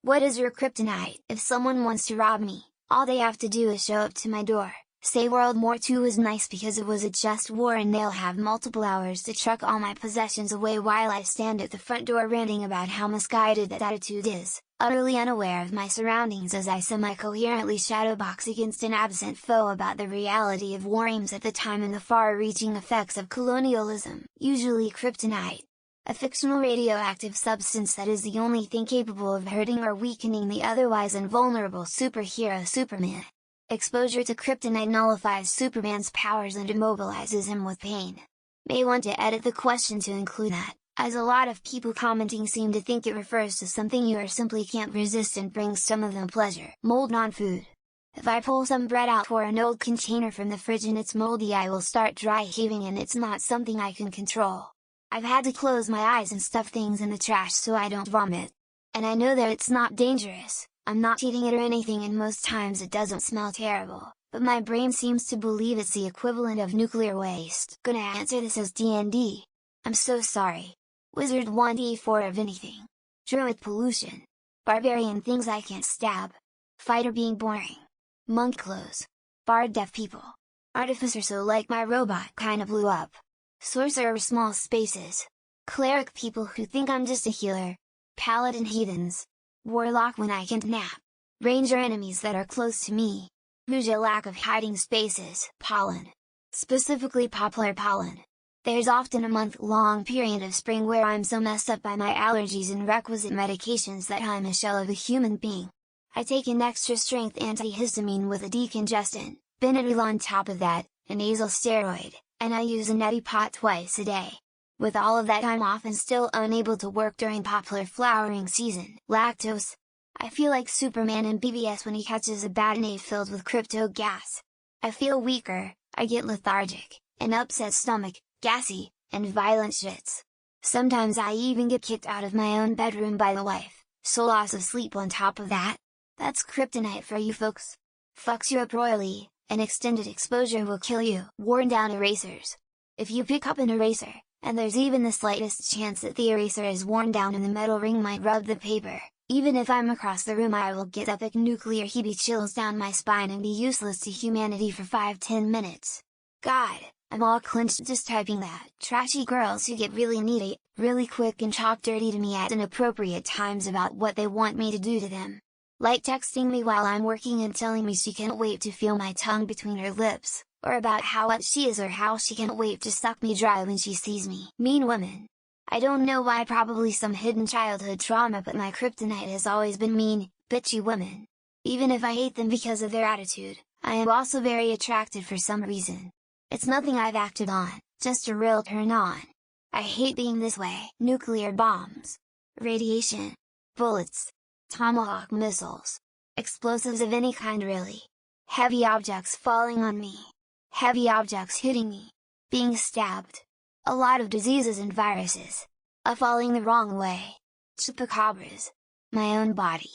What is your kryptonite? If someone wants to rob me, all they have to do is show up to my door, say World War II was nice because it was a just war, and they'll have multiple hours to truck all my possessions away while I stand at the front door ranting about how misguided that attitude is, utterly unaware of my surroundings as I semi-coherently shadowbox against an absent foe about the reality of war aims at the time and the far-reaching effects of colonialism, usually kryptonite. A fictional radioactive substance that is the only thing capable of hurting or weakening the otherwise invulnerable superhero Superman. Exposure to kryptonite nullifies Superman's powers and immobilizes him with pain. May want to edit the question to include that, as a lot of people commenting seem to think it refers to something you or simply can't resist and brings some of them pleasure. Mold on food. If I pull some bread out or an old container from the fridge and it's moldy, I will start dry heaving, and it's not something I can control. I've had to close my eyes and stuff things in the trash so I don't vomit. And I know that it's not dangerous, I'm not eating it or anything, and most times it doesn't smell terrible, but my brain seems to believe it's the equivalent of nuclear waste. Gonna answer this as D&D. I'm so sorry. Wizard 1d4 of anything. Druid pollution. Barbarian things I can't stab. Fighter being boring. Monk clothes. Bard deaf people. Artificer so like my robot kinda blew up. Sorcerer small spaces. Cleric people who think I'm just a healer. Paladin heathens. Warlock when I can't nap. Ranger enemies that are close to me. Rouge a lack of hiding spaces. Pollen. Specifically poplar pollen. There's often a month-long period of spring where I'm so messed up by my allergies and requisite medications that I'm a shell of a human being. I take an extra strength antihistamine with a decongestant, Benadryl on top of that, a nasal steroid, and I use a neti pot twice a day. With all of that, I'm often still unable to work during poplar flowering season. Lactose. I feel like Superman in BBS when he catches a batonade filled with crypto gas. I feel weaker, I get lethargic, an upset stomach, gassy, and violent shits. Sometimes I even get kicked out of my own bedroom by the wife, so loss of sleep on top of that. That's kryptonite for you folks. Fucks you up royally, an extended exposure will kill you. Worn down erasers. If you pick up an eraser, and there's even the slightest chance that the eraser is worn down and the metal ring might rub the paper, even if I'm across the room, I will get epic nuclear heebie-chills down my spine and be useless to humanity for 5-10 minutes. God, I'm all clenched just typing that. Trashy girls who get really needy, really quick and talk dirty to me at inappropriate times about what they want me to do to them. Like texting me while I'm working and telling me she can't wait to feel my tongue between her lips, or about how wet she is or how she can't wait to suck me dry when she sees me. Mean women. I don't know why, probably some hidden childhood trauma, but my kryptonite has always been mean, bitchy women. Even if I hate them because of their attitude, I am also very attracted for some reason. It's nothing I've acted on, just a real turn on. I hate being this way. Nuclear bombs. Radiation. Bullets. Tomahawk missiles. Explosives of any kind really. Heavy objects falling on me. Heavy objects hitting me. Being stabbed. A lot of diseases and viruses. A falling the wrong way. Chupacabras. My own body.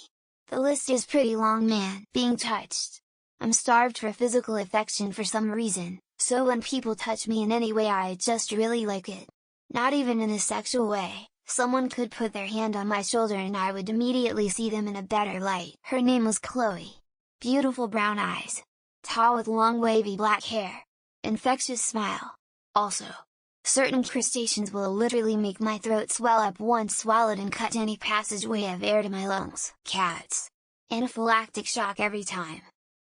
The list is pretty long, man. Being touched. I'm starved for physical affection for some reason, so when people touch me in any way I just really like it. Not even in a sexual way. Someone could put their hand on my shoulder and I would immediately see them in a better light. Her name was Chloe. Beautiful brown eyes. Tall with long wavy black hair. Infectious smile. Also, certain crustaceans will literally make my throat swell up once swallowed and cut any passageway of air to my lungs. Cats. Anaphylactic shock every time.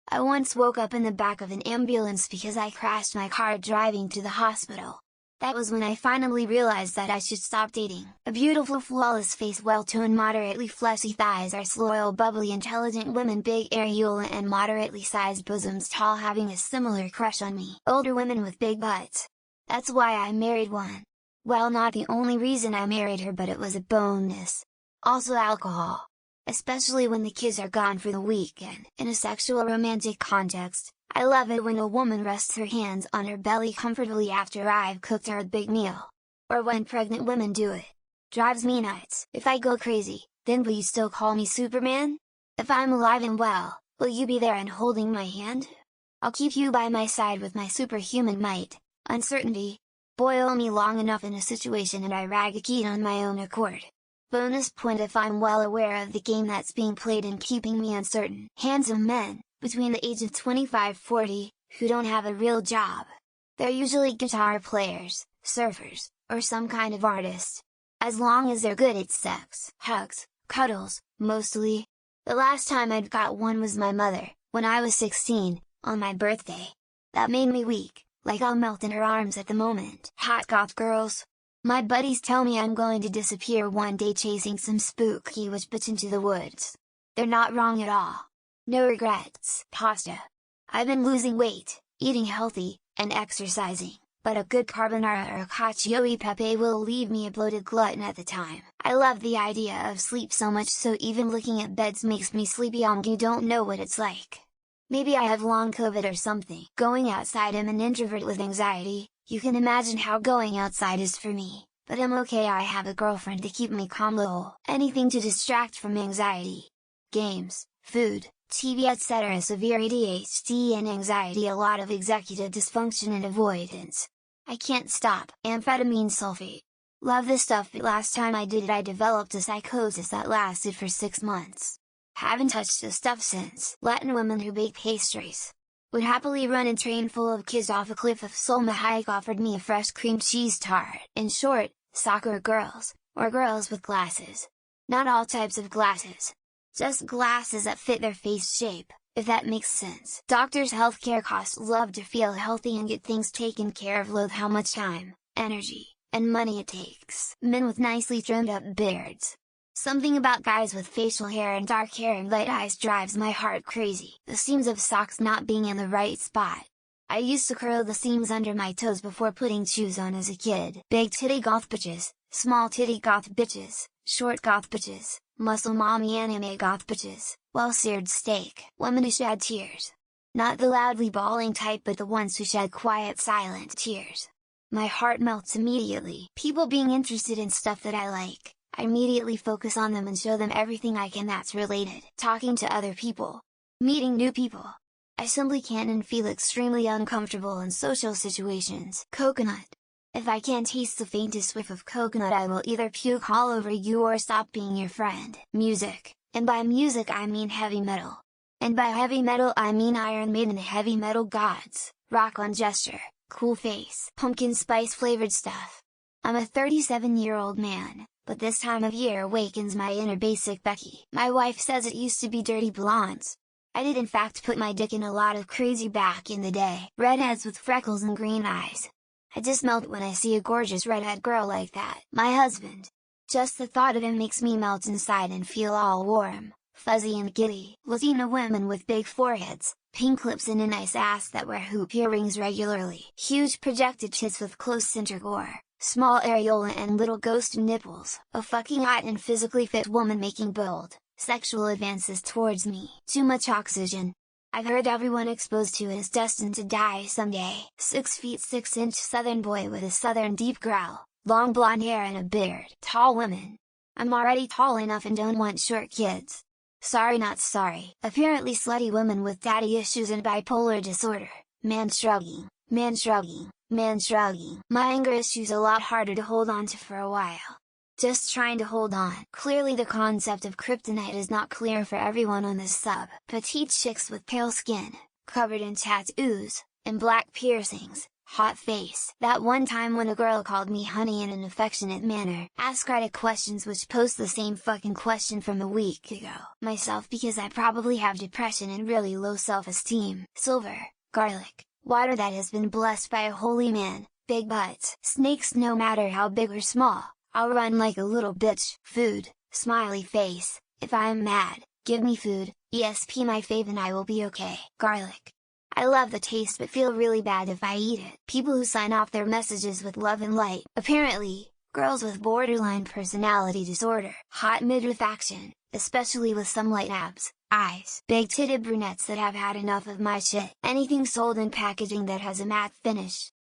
I once woke up in the back of an ambulance because I crashed my car driving to the hospital. That was when I finally realized that I should stop dating. A beautiful flawless face, well-toned moderately fleshy thighs, are loyal bubbly intelligent women, big areola and moderately sized bosoms, tall, having a similar crush on me. Older women with big butts. That's why I married one. Well, not the only reason I married her, but it was a bonus. Also alcohol. Especially when the kids are gone for the weekend. In a sexual romantic context, I love it when a woman rests her hands on her belly comfortably after I've cooked her a big meal. Or when pregnant women do it. Drives me nuts. If I go crazy, then will you still call me Superman? If I'm alive and well, will you be there and holding my hand? I'll keep you by my side with my superhuman might. Uncertainty. Boil me long enough in a situation and I rag on my own accord. Bonus point if I'm well aware of the game that's being played and keeping me uncertain. Handsome men, between the age of 25-40, who don't have a real job. They're usually guitar players, surfers, or some kind of artist. As long as they're good at sex, hugs, cuddles, mostly. The last time I'd got one was my mother, when I was 16, on my birthday. That made me weak, like I'll melt in her arms at the moment. Hot goth girls. My buddies tell me I'm going to disappear one day chasing some spooky witch bitch into the woods. They're not wrong at all. No regrets. Pasta. I've been losing weight, eating healthy, and exercising, but a good carbonara or cacio e pepe will leave me a bloated glutton at the time. I love the idea of sleep so much so even looking at beds makes me sleepy. You don't know what it's like. Maybe I have long COVID or something. Going outside. I'm an introvert with anxiety, you can imagine how going outside is for me, but I'm okay. I have a girlfriend to keep me calm. Lol. Anything to distract from anxiety. Games, food, TV etc. Severe ADHD and anxiety. A lot of executive dysfunction and avoidance. I can't stop. Amphetamine sulfate. Love this stuff, but last time I did it I developed a psychosis that lasted for 6 months. Haven't touched the stuff since. Latin women who bake pastries. Would happily run a train full of kids off a cliff if Salma Hayek offered me a fresh cream cheese tart. In short, soccer girls, or girls with glasses. Not all types of glasses. Just glasses that fit their face shape, if that makes sense. Doctors' healthcare costs. Love to feel healthy and get things taken care of. Loathe how much time, energy, and money it takes. Men with nicely trimmed up beards. Something about guys with facial hair and dark hair and light eyes drives my heart crazy. The seams of socks not being in the right spot. I used to curl the seams under my toes before putting shoes on as a kid. Big titty goth bitches, small titty goth bitches, short goth bitches, muscle mommy anime goth bitches, well-seared steak. Women who shed tears. Not the loudly bawling type but the ones who shed quiet silent tears. My heart melts immediately. People being interested in stuff that I like. I immediately focus on them and show them everything I can that's related. Talking to other people. Meeting new people. I simply can't and feel extremely uncomfortable in social situations. Coconut. If I can't taste the faintest whiff of coconut I will either puke all over you or stop being your friend. Music. And by music I mean heavy metal. And by heavy metal I mean Iron Maiden heavy metal gods, rock on gesture, cool face, pumpkin spice flavored stuff. I'm a 37-year-old man, but this time of year awakens my inner basic Becky. My wife says it used to be dirty blondes. I did in fact put my dick in a lot of crazy back in the day. Redheads with freckles and green eyes. I just melt when I see a gorgeous redhead girl like that. My husband. Just the thought of him makes me melt inside and feel all warm, fuzzy and giddy. Latina women with big foreheads, pink lips and a nice ass that wear hoop earrings regularly. Huge projected tits with close center gore. Small areola and little ghost nipples. A fucking hot and physically fit woman making bold, sexual advances towards me. Too much oxygen. I've heard everyone exposed to it is destined to die someday. 6 feet 6 inch southern boy with a southern deep growl, long blonde hair and a beard. Tall women. I'm already tall enough and don't want short kids. Sorry not sorry. Apparently slutty women with daddy issues and bipolar disorder. Man shrugging, man shrugging, man shrugging. My anger issues a lot harder to hold on to for a while. Just trying to hold on. Clearly the concept of kryptonite is not clear for everyone on this sub. Petite chicks with pale skin, covered in tattoos, and black piercings, hot face. That one time when a girl called me honey in an affectionate manner. Ask Reddit questions which post the same fucking question from a week ago. Myself because I probably have depression and really low self-esteem. Silver, garlic, water that has been blessed by a holy man, big butts. Snakes no matter how big or small. I'll run like a little bitch. Food, smiley face, if I am mad, give me food, ESP my fave and I will be okay. Garlic. I love the taste but feel really bad if I eat it. People who sign off their messages with love and light. Apparently, girls with borderline personality disorder. Hot midriff action, especially with some light abs, eyes. Big titted brunettes that have had enough of my shit. Anything sold in packaging that has a matte finish,